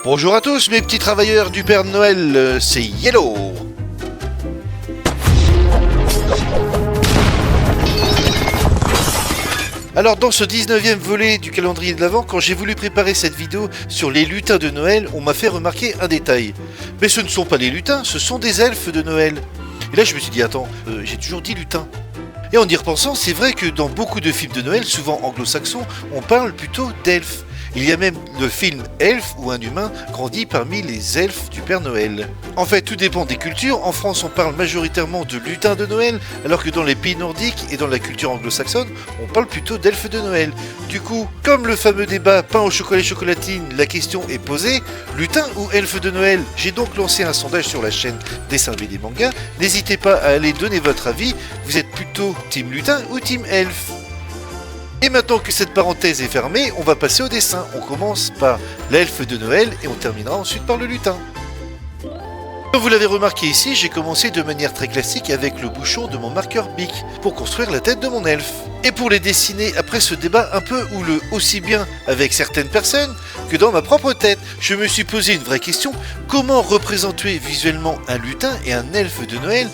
Bonjour à tous mes petits travailleurs du Père Noël, c'est Yellow. Alors dans ce 19e volet du calendrier de l'Avent, quand j'ai voulu préparer cette vidéo sur les lutins de Noël, on m'a fait remarquer un détail. Mais ce ne sont pas les lutins, ce sont des elfes de Noël. Et là je me suis dit attends, j'ai toujours dit lutin. Et en y repensant, c'est vrai que dans beaucoup de films de Noël, souvent anglo-saxons, on parle plutôt d'elfes. Il y a même le film Elf où un humain grandit parmi les elfes du Père Noël. En fait, tout dépend des cultures. En France, on parle majoritairement de lutins de Noël, alors que dans les pays nordiques et dans la culture anglo-saxonne, on parle plutôt d'elfes de Noël. Du coup, comme le fameux débat pain au chocolat et chocolatine, la question est posée, lutin ou elfe de Noël? J'ai donc lancé un sondage sur la chaîne Dessin BD Manga. N'hésitez pas à aller donner votre avis. Vous êtes plutôt team lutin ou team elfe? Et maintenant que cette parenthèse est fermée, on va passer au dessin. On commence par l'elfe de Noël et on terminera ensuite par le lutin. Comme vous l'avez remarqué ici, j'ai commencé de manière très classique avec le bouchon de mon marqueur Bic pour construire la tête de mon elfe. Et pour les dessiner après ce débat un peu houleux, aussi bien avec certaines personnes que dans ma propre tête, je me suis posé une vraie question: comment représenter visuellement un lutin et un elfe de Noël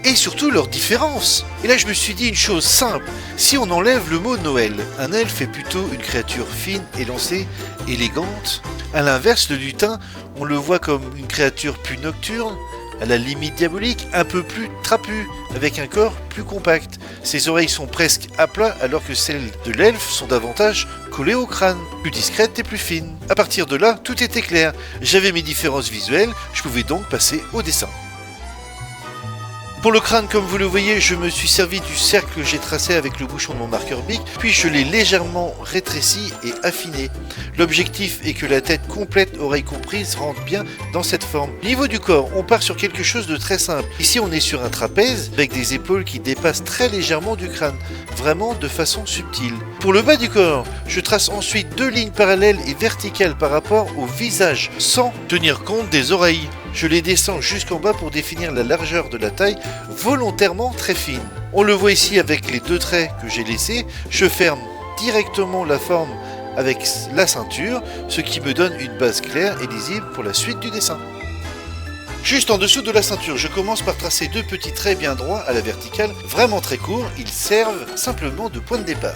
et surtout leurs différences? Et là je me suis dit une chose simple: si on enlève le mot Noël, un elfe est plutôt une créature fine, élancée, élégante. A l'inverse, le lutin, on le voit comme une créature plus nocturne, à la limite diabolique, un peu plus trapu, avec un corps plus compact. Ses oreilles sont presque à plat, alors que celles de l'elfe sont davantage collées au crâne, plus discrètes et plus fines. À partir de là, tout était clair. J'avais mes différences visuelles, je pouvais donc passer au dessin. Pour le crâne, comme vous le voyez, je me suis servi du cercle que j'ai tracé avec le bouchon de mon marqueur Bic, puis je l'ai légèrement rétréci et affiné. L'objectif est que la tête complète, oreille comprise, rentre bien dans cette forme. Niveau du corps, on part sur quelque chose de très simple. Ici, on est sur un trapèze avec des épaules qui dépassent très légèrement du crâne, vraiment de façon subtile. Pour le bas du corps, je trace ensuite deux lignes parallèles et verticales par rapport au visage, sans tenir compte des oreilles. Je les descends jusqu'en bas pour définir la largeur de la taille, volontairement très fine. On le voit ici avec les deux traits que j'ai laissés. Je ferme directement la forme avec la ceinture, ce qui me donne une base claire et lisible pour la suite du dessin. Juste en dessous de la ceinture, je commence par tracer deux petits traits bien droits à la verticale, vraiment très courts. Ils servent simplement de point de départ.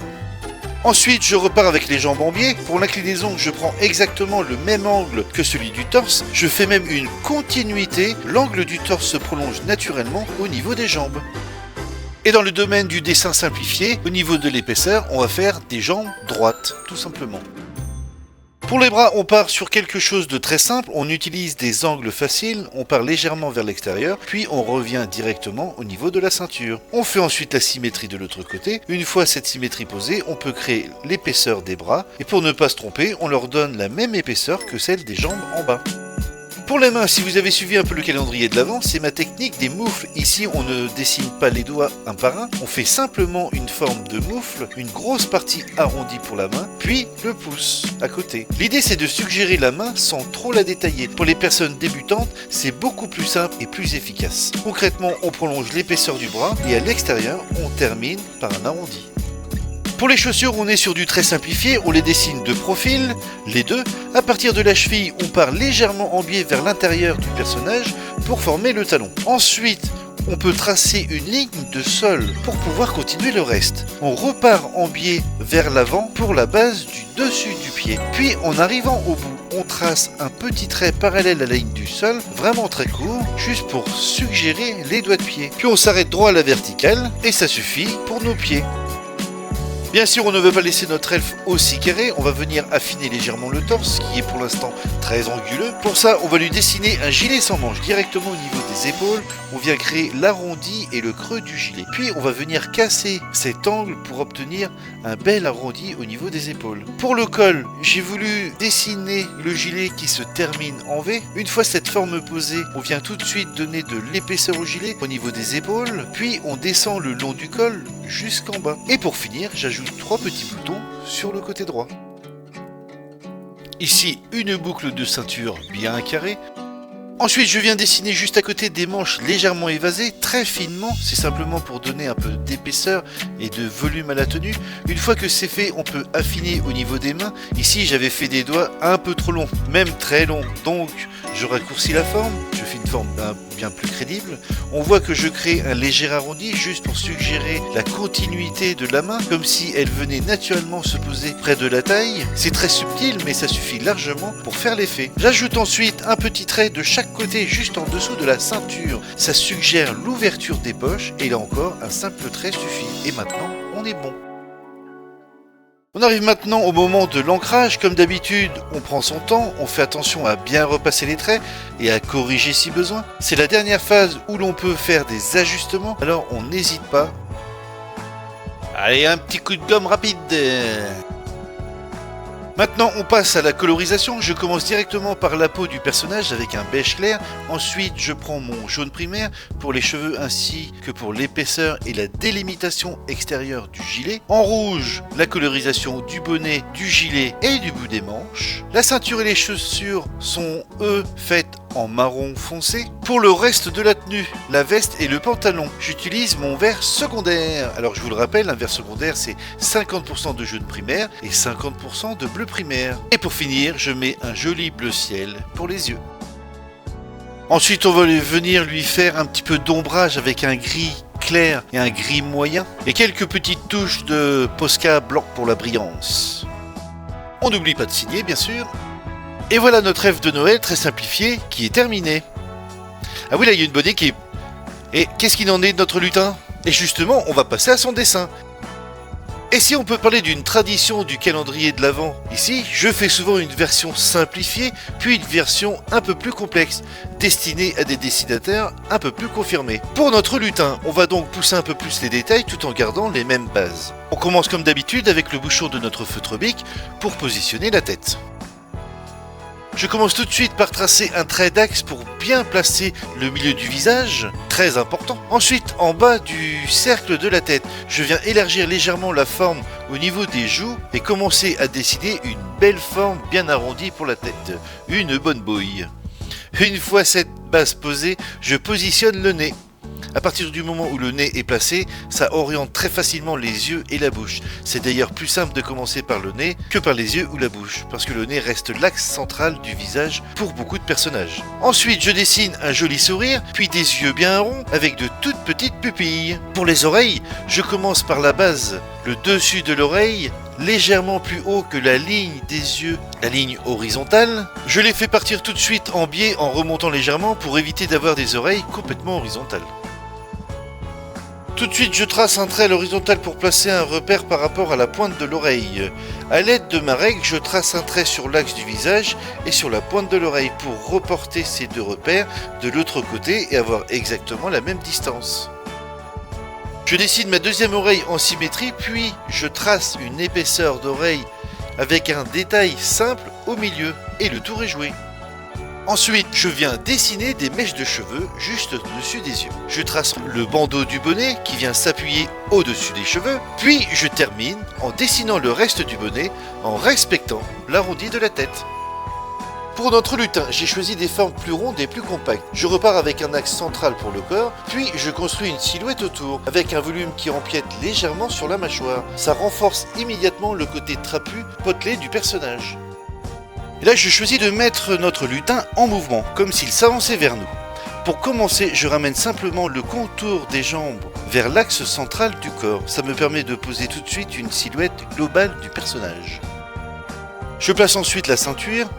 Ensuite, je repars avec les jambes en biais. Pour l'inclinaison, je prends exactement le même angle que celui du torse. Je fais même une continuité. L'angle du torse se prolonge naturellement au niveau des jambes. Et dans le domaine du dessin simplifié, au niveau de l'épaisseur, on va faire des jambes droites, tout simplement. Pour les bras, on part sur quelque chose de très simple, on utilise des angles faciles, on part légèrement vers l'extérieur, puis on revient directement au niveau de la ceinture. On fait ensuite la symétrie de l'autre côté. Une fois cette symétrie posée, on peut créer l'épaisseur des bras, et pour ne pas se tromper, on leur donne la même épaisseur que celle des jambes en bas. Pour les mains, si vous avez suivi un peu le calendrier de l'Avent, c'est ma technique des moufles. Ici, on ne dessine pas les doigts un par un, on fait simplement une forme de moufle, une grosse partie arrondie pour la main, puis le pouce à côté. L'idée, c'est de suggérer la main sans trop la détailler. Pour les personnes débutantes, c'est beaucoup plus simple et plus efficace. Concrètement, on prolonge l'épaisseur du bras et à l'extérieur, on termine par un arrondi. Pour les chaussures, on est sur du très simplifié, on les dessine de profil, les deux. À partir de la cheville, on part légèrement en biais vers l'intérieur du personnage pour former le talon. Ensuite, on peut tracer une ligne de sol pour pouvoir continuer le reste. On repart en biais vers l'avant pour la base du dessus du pied. Puis en arrivant au bout, on trace un petit trait parallèle à la ligne du sol, vraiment très court, juste pour suggérer les doigts de pied. Puis on s'arrête droit à la verticale et ça suffit pour nos pieds. Bien sûr, on ne veut pas laisser notre elfe aussi carré, on va venir affiner légèrement le torse, qui est pour l'instant très anguleux. Pour ça, on va lui dessiner un gilet sans manches directement au niveau des épaules. On vient créer l'arrondi et le creux du gilet. Puis, on va venir casser cet angle pour obtenir un bel arrondi au niveau des épaules. Pour le col, j'ai voulu dessiner le gilet qui se termine en V. Une fois cette forme posée, on vient tout de suite donner de l'épaisseur au gilet au niveau des épaules. Puis, on descend le long du col jusqu'en bas. Et pour finir, j'ajoute 3 petits boutons sur le côté droit. Ici, une boucle de ceinture bien carrée. Ensuite, je viens dessiner juste à côté des manches légèrement évasées, très finement. C'est simplement pour donner un peu d'épaisseur et de volume à la tenue. Une fois que c'est fait, on peut affiner au niveau des mains. Ici, j'avais fait des doigts un peu trop longs, même très longs. Donc, je raccourcis la forme. Je fais une forme bien plus crédible. On voit que je crée un léger arrondi juste pour suggérer la continuité de la main, comme si elle venait naturellement se poser près de la taille. C'est très subtil, mais ça suffit largement pour faire l'effet. J'ajoute ensuite un petit trait de chaque côté juste en dessous de la ceinture. Ça suggère l'ouverture des poches et là encore, un simple trait suffit. Et maintenant, on est bon. On arrive maintenant au moment de l'ancrage. Comme d'habitude, on prend son temps, on fait attention à bien repasser les traits et à corriger si besoin. C'est la dernière phase où l'on peut faire des ajustements, alors on n'hésite pas. Allez, un petit coup de gomme rapide. Maintenant, on passe à la colorisation. Je commence directement par la peau du personnage avec un beige clair. Ensuite, je prends mon jaune primaire pour les cheveux ainsi que pour l'épaisseur et la délimitation extérieure du gilet. En rouge, la colorisation du bonnet, du gilet et du bout des manches. La ceinture et les chaussures sont, eux, faites en marron foncé. Pour le reste de la tenue, la veste et le pantalon, j'utilise mon vert secondaire. Alors je vous le rappelle, un vert secondaire c'est 50% de jaune primaire et 50% de bleu primaire. Et pour finir, je mets un joli bleu ciel pour les yeux. Ensuite, on va venir lui faire un petit peu d'ombrage avec un gris clair et un gris moyen et quelques petites touches de Posca blanc pour la brillance. On n'oublie pas de signer bien sûr. Et voilà notre rêve de Noël très simplifié qui est terminé. Ah oui, là il y a une bonne équipe. Et qu'est-ce qu'il en est de notre lutin? Et justement, on va passer à son dessin. Et si on peut parler d'une tradition du calendrier de l'Avent, ici, je fais souvent une version simplifiée, puis une version un peu plus complexe, destinée à des dessinateurs un peu plus confirmés. Pour notre lutin, on va donc pousser un peu plus les détails tout en gardant les mêmes bases. On commence comme d'habitude avec le bouchon de notre feutre bic pour positionner la tête. Je commence tout de suite par tracer un trait d'axe pour bien placer le milieu du visage, très important. Ensuite, en bas du cercle de la tête, je viens élargir légèrement la forme au niveau des joues et commencer à dessiner une belle forme bien arrondie pour la tête, une bonne bouille. Une fois cette base posée, je positionne le nez. À partir du moment où le nez est placé, ça oriente très facilement les yeux et la bouche. C'est d'ailleurs plus simple de commencer par le nez que par les yeux ou la bouche, parce que le nez reste l'axe central du visage pour beaucoup de personnages. Ensuite, je dessine un joli sourire, puis des yeux bien ronds avec de toutes petites pupilles. Pour les oreilles, je commence par la base, le dessus de l'oreille, légèrement plus haut que la ligne des yeux, la ligne horizontale. Je les fais partir tout de suite en biais en remontant légèrement pour éviter d'avoir des oreilles complètement horizontales. Tout de suite, je trace un trait à l'horizontale pour placer un repère par rapport à la pointe de l'oreille. A l'aide de ma règle, je trace un trait sur l'axe du visage et sur la pointe de l'oreille pour reporter ces deux repères de l'autre côté et avoir exactement la même distance. Je dessine ma deuxième oreille en symétrie, puis je trace une épaisseur d'oreille avec un détail simple au milieu et le tour est joué. Ensuite, je viens dessiner des mèches de cheveux juste au-dessus des yeux. Je trace le bandeau du bonnet qui vient s'appuyer au-dessus des cheveux, puis je termine en dessinant le reste du bonnet en respectant l'arrondi de la tête. Pour notre lutin, j'ai choisi des formes plus rondes et plus compactes. Je repars avec un axe central pour le corps, puis je construis une silhouette autour, avec un volume qui empiète légèrement sur la mâchoire. Ça renforce immédiatement le côté trapu, potelé du personnage. Et là, je choisis de mettre notre lutin en mouvement, comme s'il s'avançait vers nous. Pour commencer, je ramène simplement le contour des jambes vers l'axe central du corps. Ça me permet de poser tout de suite une silhouette globale du personnage. Je place ensuite la ceinture,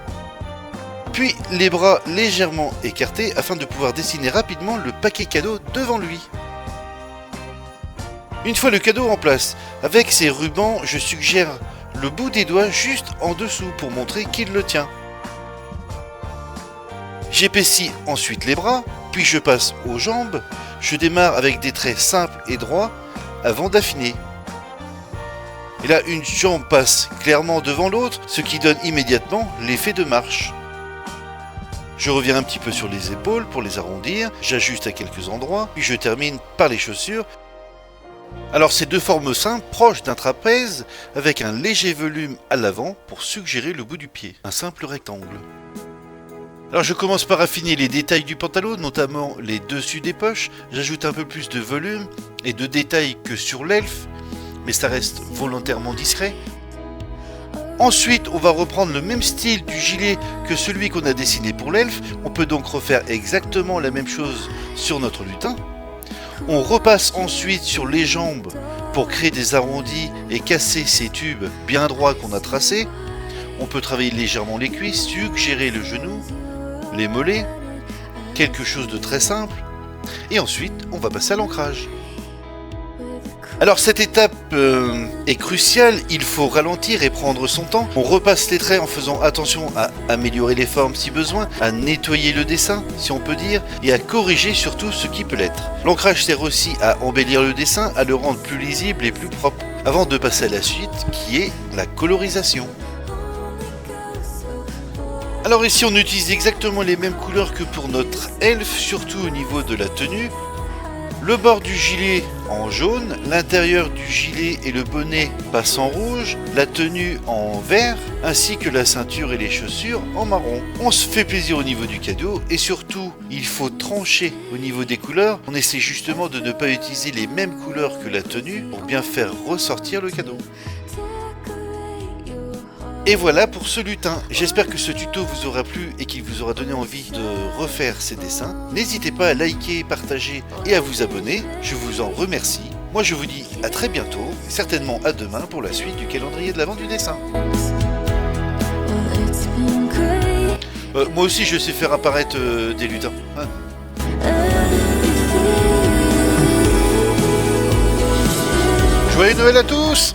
puis les bras légèrement écartés afin de pouvoir dessiner rapidement le paquet cadeau devant lui. Une fois le cadeau en place, avec ses rubans, je suggère le bout des doigts juste en dessous pour montrer qu'il le tient. J'épaissis ensuite les bras, puis je passe aux jambes. Je démarre avec des traits simples et droits avant d'affiner. Et là, une jambe passe clairement devant l'autre, ce qui donne immédiatement l'effet de marche. Je reviens un petit peu sur les épaules pour les arrondir, j'ajuste à quelques endroits, puis je termine par les chaussures. Alors ces deux formes simples, proches d'un trapèze, avec un léger volume à l'avant pour suggérer le bout du pied, un simple rectangle. Alors je commence par affiner les détails du pantalon, notamment les dessus des poches. J'ajoute un peu plus de volume et de détails que sur l'elfe, mais ça reste volontairement discret. Ensuite, on va reprendre le même style du gilet que celui qu'on a dessiné pour l'elfe. On peut donc refaire exactement la même chose sur notre lutin. On repasse ensuite sur les jambes pour créer des arrondis et casser ces tubes bien droits qu'on a tracés. On peut travailler légèrement les cuisses, suggérer le genou, les mollets, quelque chose de très simple. Et ensuite, on va passer à l'ancrage. Alors cette étape est cruciale, il faut ralentir et prendre son temps. On repasse les traits en faisant attention à améliorer les formes si besoin, à nettoyer le dessin si on peut dire, et à corriger surtout ce qui peut l'être. L'ancrage sert aussi à embellir le dessin, à le rendre plus lisible et plus propre, avant de passer à la suite qui est la colorisation. Alors ici on utilise exactement les mêmes couleurs que pour notre elfe, surtout au niveau de la tenue. Le bord du gilet en jaune, l'intérieur du gilet et le bonnet passent en rouge, la tenue en vert, ainsi que la ceinture et les chaussures en marron. On se fait plaisir au niveau du cadeau et surtout, il faut trancher au niveau des couleurs. On essaie justement de ne pas utiliser les mêmes couleurs que la tenue pour bien faire ressortir le cadeau. Et voilà pour ce lutin. J'espère que ce tuto vous aura plu et qu'il vous aura donné envie de refaire ces dessins. N'hésitez pas à liker, partager et à vous abonner. Je vous en remercie. Moi je vous dis à très bientôt, certainement à demain pour la suite du calendrier de l'Avent du dessin. Moi aussi je sais faire apparaître des lutins. Hein. Joyeux Noël à tous!